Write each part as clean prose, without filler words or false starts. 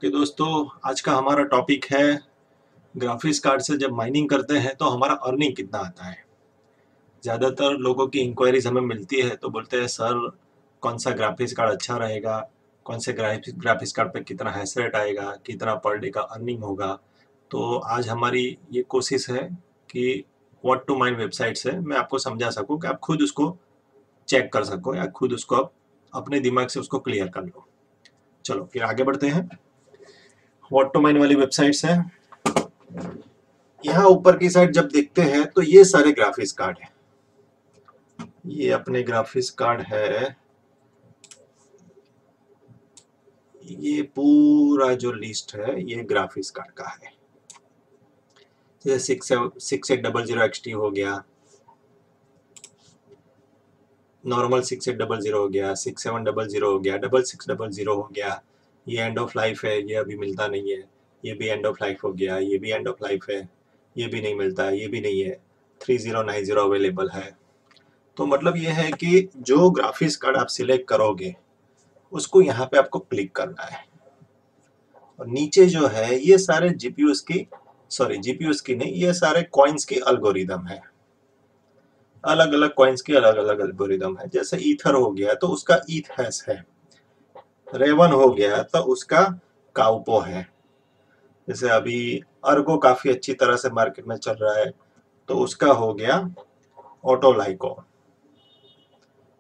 Okay दोस्तों, आज का हमारा टॉपिक है ग्राफिक्स कार्ड से जब माइनिंग करते हैं तो हमारा अर्निंग कितना आता है। ज़्यादातर लोगों की इंक्वायरीज हमें मिलती है तो बोलते हैं सर कौन सा ग्राफिक्स कार्ड अच्छा रहेगा, कौन से ग्राफिक्स कार्ड पे कितना हैश रेट आएगा, कितना पर डे का अर्निंग होगा। तो आज हमारी ये कोशिश है कि व्हाट टू माइन वेबसाइट से मैं आपको समझा सकूं कि आप खुद उसको चेक कर सको या खुद उसको आप अपने दिमाग से उसको क्लियर कर लो। चलो फिर आगे बढ़ते हैं। व्हाट टू माइन वाली वेबसाइट्स है। यहाँ ऊपर की साइड जब देखते हैं तो ये सारे ग्राफिक्स कार्ड है। ये अपने ग्राफिक्स कार्ड है, ये पूरा जो लिस्ट है ये ग्राफिक्स कार्ड का है। जैसे 6800 XT हो गया, नॉर्मल 6800 हो गया, 6700 हो गया, 6600 हो गया। ये एंड ऑफ लाइफ है, ये अभी मिलता नहीं है। ये भी एंड ऑफ लाइफ हो गया, ये भी एंड ऑफ लाइफ है, ये भी नहीं मिलता, ये भी नहीं है। 3090 अवेलेबल है। तो मतलब ये है कि जो ग्राफिक्स कार्ड आप सिलेक्ट करोगे उसको यहाँ पे आपको क्लिक करना है और नीचे जो है ये सारे जीपीयूज की जीपीयूज की नहीं, ये सारे कॉइन्स की एल्गोरिदम है। अलग अलग कॉइन्स की अलग अलग एल्गोरिदम है। जैसे ईथर हो गया तो उसका ईथ हैश है, रेवन हो गया तो उसका काउपो है। जैसे अभी अर्गो काफी अच्छी तरह से मार्केट में चल रहा है तो उसका हो गया ऑटोलाइको,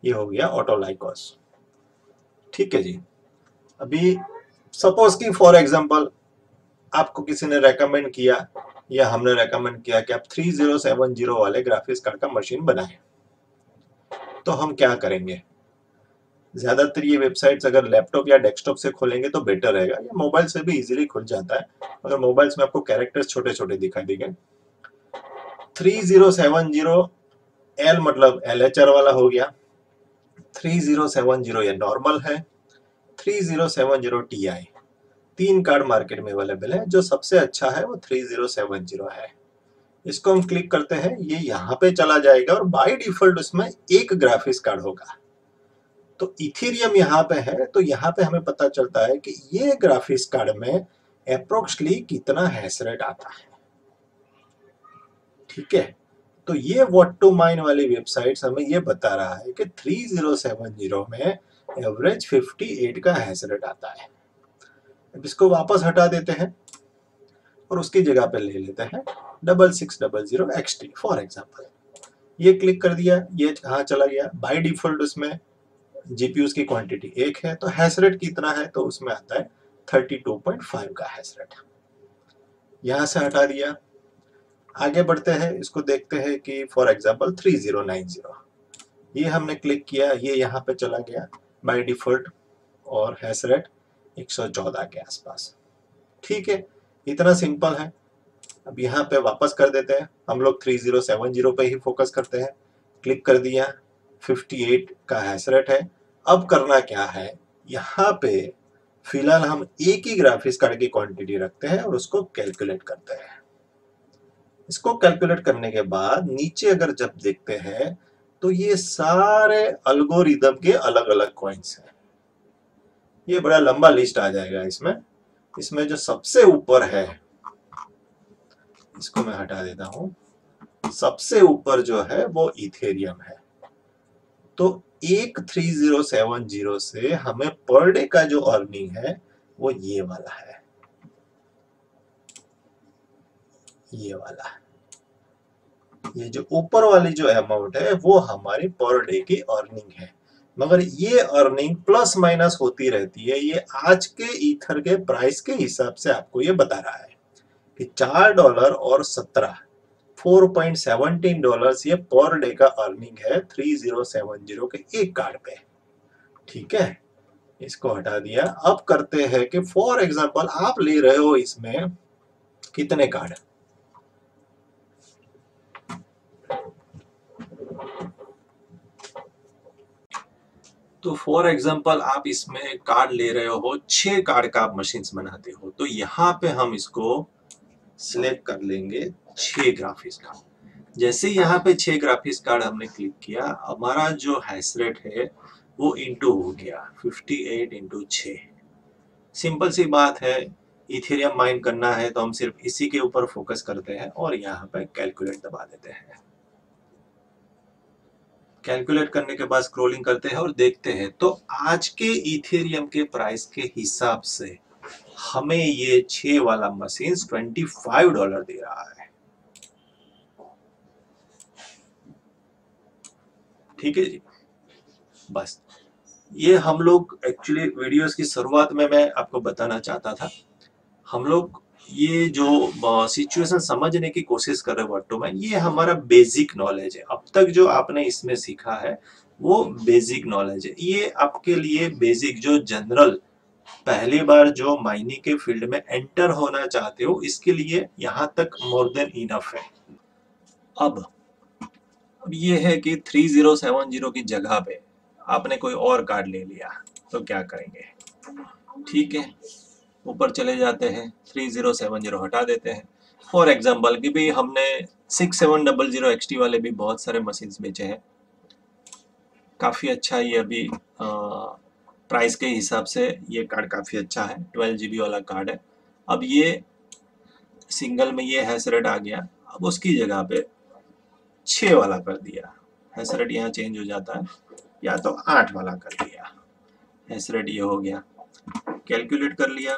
ये हो गया ऑटोलाइकोस। ठीक है जी। अभी सपोज कि फॉर एग्जांपल आपको किसी ने रेकमेंड किया या हमने रेकमेंड किया कि आप 3070 वाले ग्राफिक्स कार्ड का मशीन बनाएं, तो हम क्या करेंगे। ज्यादातर ये वेबसाइट्स अगर लैपटॉप या डेस्कटॉप से खोलेंगे तो बेटर रहेगा, या मोबाइल से भी इजीली खुल जाता है। अगर मोबाइल्स में आपको कैरेक्टर्स छोटे छोटे दिखाई देंगे। 3070 L मतलब LHR वाला हो गया, 3070 ये नॉर्मल है, 3070 Ti। तीन कार्ड मार्केट में अवेलेबल है, जो सबसे अच्छा है वो 3070 है। इसको हम क्लिक करते हैं, ये यहाँ पे चला जाएगा और बाय डिफॉल्ट उसमें एक ग्राफिक्स कार्ड होगा। तो इथेरियम यहाँ पे है, तो यहाँ पे हमें पता चलता है कि ये ग्राफिक्स कार्ड में अप्रोक्सली कितना हैश रेट आता है। ठीक है, तो ये व्हाट टू माइन वाली वेबसाइट हमें ये बता रहा है कि 3070 में एवरेज 58 का हैश रेट आता है। अब इसको वापस हटा देते हैं और उसकी जगह पे ले लेते हैं 6600 XT फॉर एग्जांपल। ये क्लिक कर दिया, ये कहाँ चला गया। बाय डिफॉल्ट उसमें जीपीयूज की क्वांटिटी 1 है, तो हैश रेट कितना है तो उसमें आता है 32.5 का हैश रेट। यहां से हटा दिया, आगे बढ़ते हैं। इसको देखते हैं कि फॉर एग्जांपल 3090, ये हमने क्लिक किया, ये यहाँ पे चला गया बाय डिफॉल्ट और हैश रेट 114 के आसपास। ठीक है, इतना सिंपल है। अब यहाँ पे वापस कर देते हैं, हम लोग 3070 पे ही फोकस करते हैं। क्लिक कर दिया, 58 का हैश रेट है। अब करना क्या है, यहाँ पे फिलहाल हम एक ही ग्राफिक्स कार्ड की क्वांटिटी रखते हैं और उसको कैलकुलेट करते हैं। इसको कैलकुलेट करने के बाद नीचे अगर जब देखते हैं तो ये सारे एल्गोरिदम के अलग अलग कॉइन्स हैं। ये बड़ा लंबा लिस्ट आ जाएगा इसमें। इसमें जो सबसे ऊपर है, इसको मैं हटा देता हूं, सबसे ऊपर जो है वो इथेरियम है। तो एक 3070 से हमें पर डे का जो अर्निंग है वो ये वाला है, ये वाला है। ये जो ऊपर वाली जो अमाउंट है वो हमारी पर डे की अर्निंग है। मगर ये अर्निंग प्लस माइनस होती रहती है। ये आज के ईथर के प्राइस के हिसाब से आपको ये बता रहा है कि $4 और 4.17 डॉलर्स ये पर डे का अर्निंग है 3070 के एक कार्ड पे। ठीक है, इसको हटा दिया। अब करते हैं कि फॉर एग्जांपल आप ले रहे हो इसमें कितने कार्ड। तो फॉर एग्जांपल आप इसमें कार्ड ले रहे हो, 6 कार्ड का आप मशीन बनाते हो, तो यहाँ पे हम इसको सिलेक्ट कर लेंगे 6 ग्राफिक्स कार्ड। जैसे यहाँ पे 6 ग्राफिक्स कार्ड हमने क्लिक किया, हमारा जो हैश रेट है वो इंटू हो गया 58 इंटू 6। सिंपल सी बात है, इथेरियम माइन करना है तो हम सिर्फ इसी के ऊपर फोकस करते हैं और यहाँ पे कैलकुलेट दबा देते हैं। कैलकुलेट करने के बाद स्क्रॉलिंग करते हैं और देखते हैं तो आज के इथेरियम के प्राइस के हिसाब से हमें ये 6 वाला मशीन $25 दे रहा है। ठीक है जी, बस ये हम लोग एक्चुअली वीडियोस की शुरुआत में मैं आपको बताना चाहता था, हम लोग ये जो सिचुएशन समझने की कोशिश कर रहे हैं व्हाट टू माइन, ये हमारा बेसिक नॉलेज है। अब तक जो आपने इसमें सीखा है वो बेसिक नॉलेज है। ये आपके लिए बेसिक जो जनरल पहली बार जो माइनिंग के फील्ड में एंटर होना चाहते हो, इसके लिए यहाँ तक मोर देन इनफ है। अब ये है कि 3070 की जगह पे आपने कोई और कार्ड ले लिया तो क्या करेंगे। ठीक है, ऊपर चले जाते हैं, 3070 हटा देते हैं। फॉर एग्जाम्पल कि भाई हमने 6700 XT वाले भी बहुत सारे मशीन्स बेचे हैं, काफ़ी अच्छा ये अभी प्राइस के हिसाब से ये कार्ड काफ़ी अच्छा है, 12 GB वाला कार्ड है। अब ये सिंगल में ये हैश रेट आ गया, अब उसकी जगह पे 6 वाला कर दिया, हैश रेट यहाँ चेंज हो जाता है, या तो 8 वाला कर दिया, हैश रेट ये हो गया। कैलकुलेट कर लिया,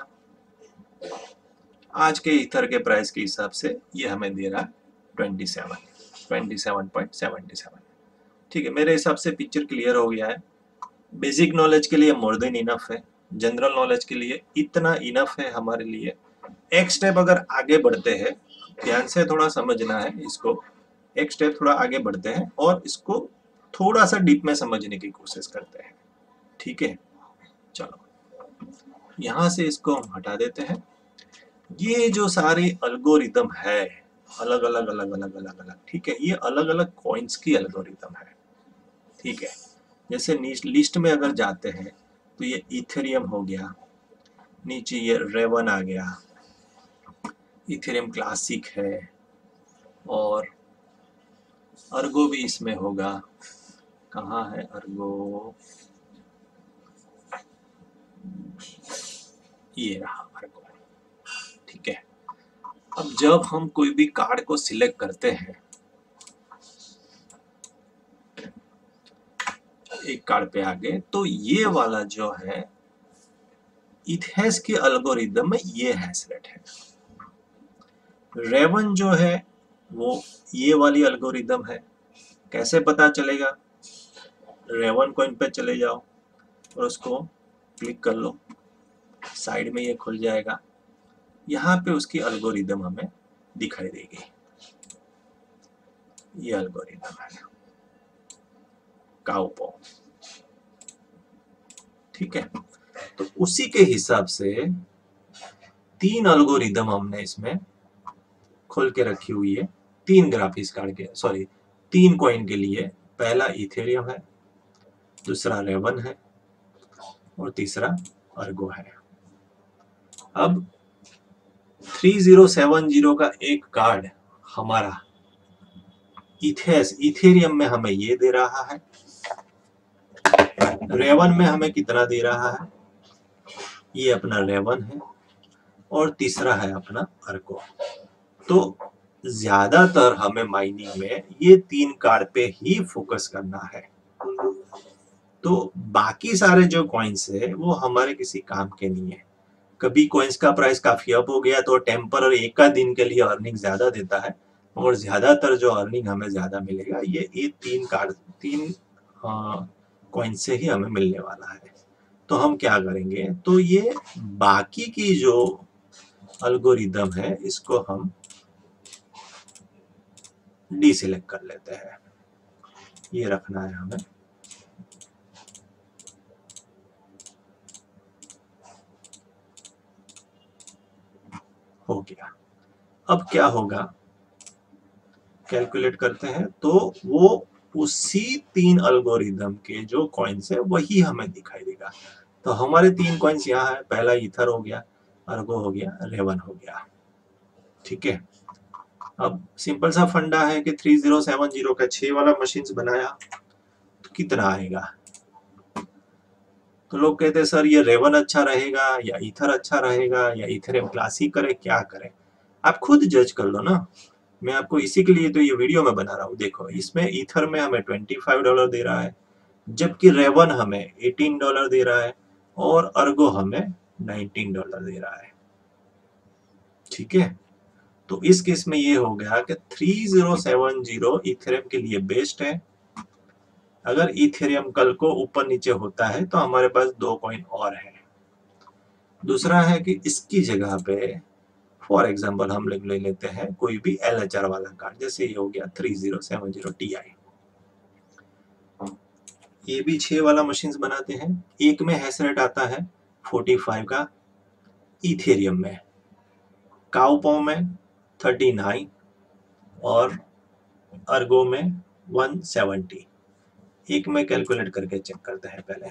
आज के ईथर के प्राइस के हिसाब से ये हमें दे रहा है 27.77। ठीक है, मेरे हिसाब से पिक्चर क्लियर हो गया है। बेसिक नॉलेज के लिए मोर देन इनफ है, जनरल नॉलेज के लिए इतना इनफ है हमारे लिए। एक स्टेप अगर आगे बढ़ते हैं, ध्यान से थोड़ा समझना है इसको, एक स्टेप थोड़ा आगे बढ़ते हैं और इसको थोड़ा सा डीप में समझने की कोशिश करते हैं। ठीक है, चलो यहाँ से इसको हम हटा देते हैं। ये जो सारे अल्गोरिदम है अलग अलग, ठीक है, ये अलग अलग कॉइन्स की अल्गोरिदम है। ठीक है, जैसे लिस्ट में अगर जाते हैं तो ये इथेरियम हो गया, नीचे ये रेवन आ गया, इथेरियम क्लासिक है, और अर्गो भी इसमें होगा। कहाँ है अर्गो, ये रहा अर्गो। ठीक है, अब जब हम कोई भी कार्ड को सिलेक्ट करते हैं, एक कार्ड पे आगे, तो ये वाला जो है इथेस की एल्गोरिदम में ये हैश रेट है। रेवन जो है वो ये वाली एल्गोरिदम है। कैसे पता चलेगा, रेवन कॉइन पे चले जाओ और उसको क्लिक कर लो, साइड में ये खुल जाएगा, यहाँ पे उसकी एल्गोरिदम हमें दिखाई देगी। ये एल्गोरिदम है काउपो। ठीक है, तो उसी के हिसाब से 3 एल्गोरिदम हमने इसमें खोल के रखी हुई है, 3 ग्राफिक्स कार्ड के, सॉरी 3 कॉइन के लिए। पहला इथेरियम है, दूसरा रेवन है और तीसरा अर्गो है। अब 3070 का एक कार्ड हमारा इथेरियम में हमें ये दे रहा है, रेवन में हमें कितना दे रहा है, ये अपना रेवन है, और तीसरा है अपना अर्गो। तो ज्यादातर हमें माइनिंग में ये 3 कार्ड पे ही फोकस करना है। तो बाकी सारे जो कॉइन्स है वो हमारे किसी काम के नहीं है। कभी कॉइन्स का प्राइस काफी अप हो गया तो टेम्पररी एक का दिन के लिए अर्निंग ज्यादा देता है, और ज्यादातर जो अर्निंग हमें ज्यादा मिलेगा ये 3 कॉइन से ही हमें मिलने वाला है। तो हम क्या करेंगे, तो ये बाकी की जो एल्गोरिदम है इसको हम डीसिलेक्ट कर लेते हैं, ये रखना है हमें। हो गया। अब क्या होगा, कैलकुलेट करते हैं तो वो उसी 3 एल्गोरिदम के जो कॉइन्स है वही हमें दिखाई देगा। तो हमारे 3 कॉइन्स यहाँ है, पहला ईथर हो गया, अर्गो हो गया, रेवन हो गया। ठीक है, अब सिंपल सा फंडा है कि 3070 का 6 वाला मशीन्स बनाया तो कितना आएगा, तो लोग कहते हैं सर ये रेवन अच्छा रहेगा या ईथर अच्छा रहेगा या इथेरियम क्लासिक करें, क्या करें? आप खुद जज कर लो ना। मैं आपको इसी के लिए तो ये वीडियो में बना रहा हूँ। देखो इसमें ईथर में हमें $25 दे रहा है, जबकि रेवन हमें $18 दे रहा है और अर्गो हमें $19 दे रहा है। ठीक है, तो इस केस में ये हो गया कि 3070 इथेरियम के लिए बेस्ट है। अगर इथेरियम कल को ऊपर नीचे होता है तो हमारे पास 2 कॉइन और है। दूसरा है कि इसकी जगह पे फॉर एग्जांपल हम लोग ले लेते हैं कोई भी LHR वाला कार्ड, जैसे ये हो गया 3070 Ti। ये भी 6 वाला मशीन्स बनाते हैं। एक में हैश रेट आता है 45 का इथेरियम में, काउपो में 39 और अर्गो में 170। एक में कैलकुलेट करके चेक करते हैं पहले।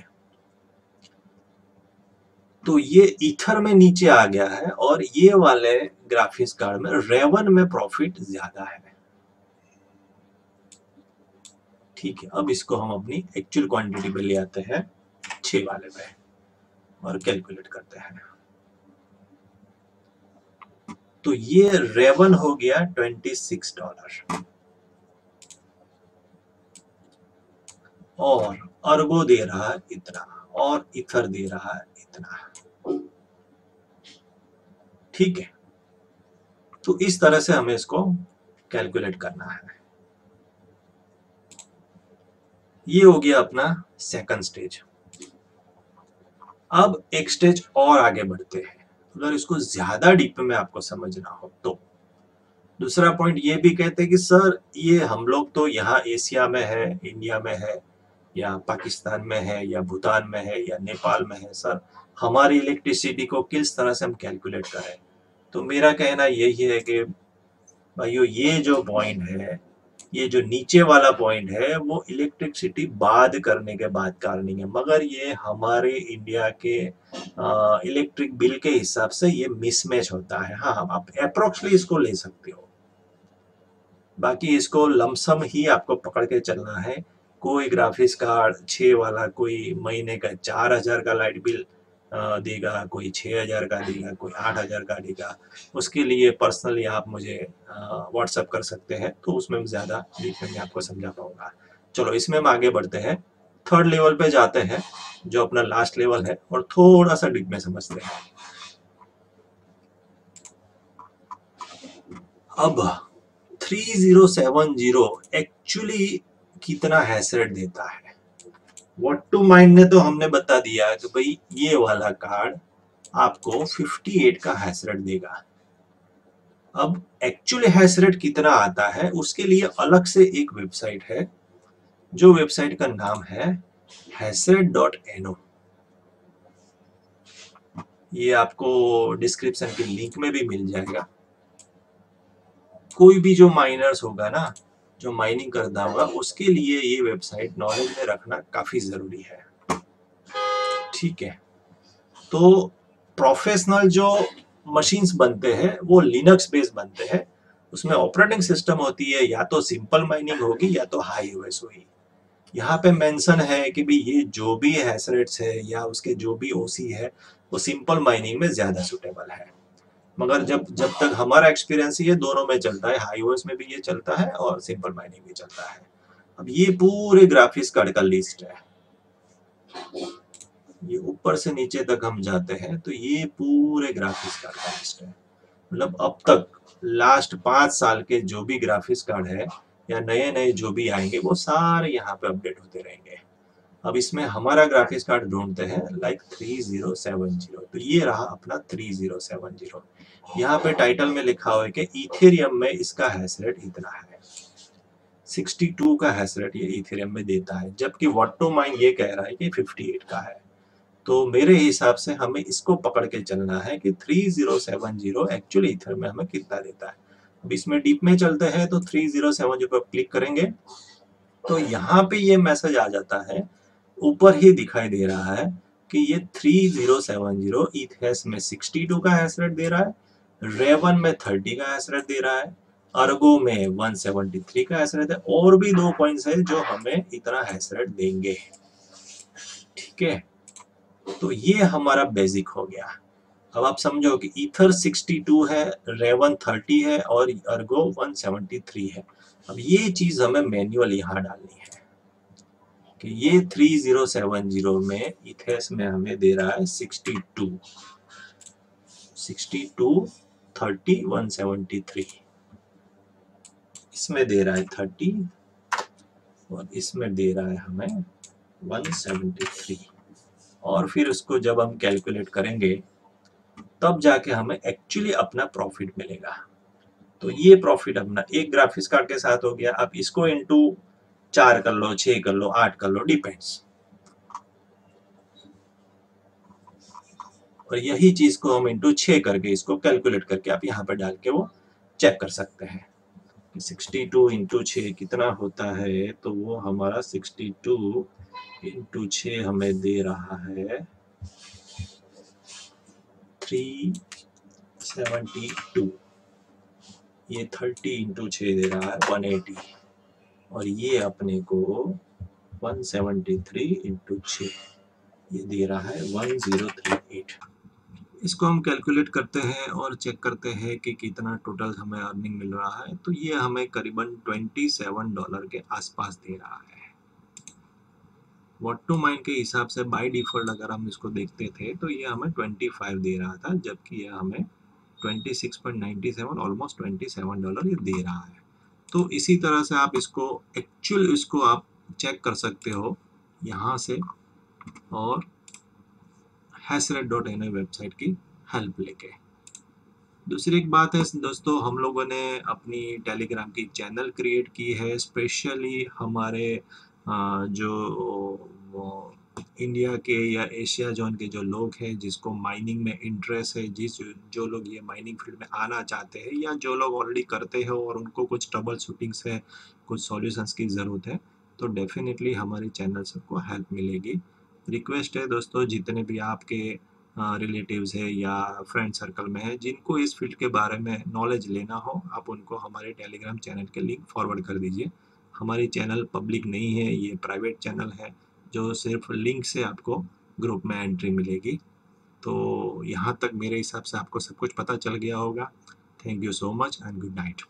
तो ये ईथर में नीचे आ गया है और ये वाले ग्राफिक्स कार्ड में रेवन में प्रॉफिट ज्यादा है। ठीक है, अब इसको हम अपनी एक्चुअल क्वांटिटी पे ले आते हैं 6 वाले पे और कैलकुलेट करते हैं। तो ये रेवन हो गया $26 और अर्गो दे रहा है इतना और इथर दे रहा है इतना। ठीक है, तो इस तरह से हमें इसको कैलकुलेट करना है। ये हो गया अपना सेकंड स्टेज। अब एक स्टेज और आगे बढ़ते हैं, अगर इसको ज्यादा डीप में आपको समझना हो तो। दूसरा पॉइंट ये भी कहते हैं कि सर ये हम लोग तो यहाँ एशिया में है, इंडिया में है या पाकिस्तान में है या भूटान में है या नेपाल में है, सर हमारी इलेक्ट्रिसिटी को किस तरह से हम कैलकुलेट करें? तो मेरा कहना यही है कि भाइयों ये जो पॉइंट है, ये जो नीचे वाला पॉइंट है वो इलेक्ट्रिसिटी बाद करने के बाद का अर्निंग है, मगर ये हमारे इंडिया के इलेक्ट्रिक बिल के हिसाब से ये मिसमैच होता है। हाँ, आप अप्रोक्सली इसको ले सकते हो, बाकी इसको लमसम ही आपको पकड़ के चलना है। कोई ग्राफिक्स कार्ड 6 वाला कोई महीने का 4000 का लाइट बिल देगा, कोई 6000 का देगा, कोई 8000 का देगा। उसके लिए पर्सनली आप मुझे व्हाट्सएप कर सकते हैं, तो उसमें ज़्यादा डीप में आपको समझा पाऊंगा। चलो इसमें हम आगे बढ़ते हैं, थर्ड लेवल पे जाते हैं जो अपना लास्ट लेवल है और थोड़ा सा डीप में समझते हैं। अब 3070 एक्चुअली कितना हैश रेट देता है? व्हाट टू माइंड ने तो हमने बता दिया कि भाई ये वाला कार्ड आपको 58 का हैश रेट देगा। अब एक्चुअली हैश रेट कितना आता है उसके लिए अलग से एक वेबसाइट है, जो वेबसाइट का नाम है hasrate.no। ये आपको डिस्क्रिप्शन के लिंक में भी मिल जाएगा। कोई भी जो माइनर्स होगा ना, जो माइनिंग करता होगा, उसके लिए ये वेबसाइट नॉलेज में रखना काफी जरूरी है। ठीक है, तो प्रोफेशनल जो मशीन्स बनते हैं वो लिनक्स बेस्ड बनते हैं। उसमें ऑपरेटिंग सिस्टम होती है या तो सिंपल माइनिंग होगी या तो हाई ओएस होगी। यहाँ पे मेंशन है कि भी ये जो भी हैश रेट्स है या उसके जो भी ओसी है वो सिंपल माइनिंग में ज्यादा सुटेबल है। मगर जब जब तक हमारा एक्सपीरियंस ये दोनों में चलता है, हाई ओएस में भी ये चलता है और सिंपल माइनिंग भी चलता है। अब ये पूरे ग्राफिक्स कार्ड का लिस्ट है, ये ऊपर से नीचे तक हम जाते हैं तो ये पूरे ग्राफिक्स कार्ड का लिस्ट है। मतलब अब तक लास्ट 5 साल के जो भी ग्राफिक्स कार्ड है या नए नए जो भी आएंगे वो सारे यहाँ पे अपडेट होते रहेंगे। अब इसमें हमारा ग्राफिक्स कार्ड ढूंढते हैं लाइक 3070। तो ये रहा अपना 3070। यहाँ पे टाइटल में लिखा हुआ है कि इथेरियम में इसका हैश रेट इतना है, 62 का हैश रेट ये इथेरियम में देता है, जबकि व्हाट टू माइन ये कह रहा है कि 58 का है। तो मेरे हिसाब से हमें इसको पकड़ के चलना है कि 3070 एक्चुअली इथर में हमें कितना देता है। अब इसमें डीप में चलते हैं तो 3070 पर क्लिक करेंगे तो यहाँ पे ये मैसेज आ जाता है, ऊपर ही दिखाई दे रहा है कि ये 3070 इथेस में 62 का हैश रेट दे रहा है, रेवन में 30 का हैश रेट दे रहा है, अर्गो में 173 का हैश रेट है, और भी 2 पॉइंट्स है जो हमें इतना हैश रेट देंगे। ठीक है, तो ये हमारा बेसिक हो गया। अब आप समझो कि ईथर 62 है, रेवन 30 है और अर्गो 173 है। अब ये चीज हमें मैन्युअल यहाँ डालनी है कि ये 3070 में इथेस में हमें दे रहा है 62, 30 173, इसमें दे रहा है 30 और इसमें दे रहा है हमें 173। और फिर उसको जब हम कैलकुलेट करेंगे तब जाके हमें एक्चुअली अपना प्रॉफिट मिलेगा। तो ये प्रॉफिट अपना एक ग्राफिक्स कार्ड के साथ हो गया। आप इसको इंटू 4 कर लो, 6 कर लो, 8 कर लो, डिपेंड्स। और यही चीज को हम इंटू 6 करके इसको कैलकुलेट करके आप यहाँ पर डाल के वो चेक कर सकते हैं। 62 इंटू 6 कितना होता है, तो वो हमारा 62 इंटू 6 हमें दे रहा है 372। ये 30 इंटू 6 दे रहा है 180 और ये अपने को 173 इंटू 6 ये दे रहा है 1038। इसको हम कैलकुलेट करते हैं और चेक करते हैं कि कितना टोटल हमें अर्निंग मिल रहा है। तो ये हमें करीबन $27 के आसपास दे रहा है। व्हाट टू माइन के हिसाब से बाय डिफॉल्ट अगर हम इसको देखते थे तो ये हमें 25 दे रहा था, जबकि ये हमें 26.97 ऑलमोस्ट $27 ये दे रहा है। तो इसी तरह से आप इसको एक्चुअल इसको आप चेक कर सकते हो यहाँ से और hasrate.in वेबसाइट की हेल्प लेके। दूसरी एक बात है दोस्तों, हम लोगों ने अपनी टेलीग्राम की चैनल क्रिएट की है स्पेशली हमारे जो इंडिया के या एशिया जोन के जो लोग हैं जिसको माइनिंग में इंटरेस्ट है, जो लोग ये माइनिंग फील्ड में आना चाहते हैं या जो लोग ऑलरेडी करते हैं और उनको कुछ ट्रबल शूटिंग्स है, कुछ सॉल्यूशंस की ज़रूरत है, तो डेफिनेटली हमारे चैनल से आपको हेल्प मिलेगी। रिक्वेस्ट है दोस्तों, जितने भी आपके रिलेटिव्स है या फ्रेंड सर्कल में है जिनको इस फील्ड के बारे में नॉलेज लेना हो, आप उनको हमारे टेलीग्राम चैनल के लिंक फॉरवर्ड कर दीजिए। हमारी चैनल पब्लिक नहीं है, ये प्राइवेट चैनल है जो सिर्फ लिंक से आपको ग्रुप में एंट्री मिलेगी। तो यहाँ तक मेरे हिसाब से आपको सब कुछ पता चल गया होगा। Thank you so much and good night.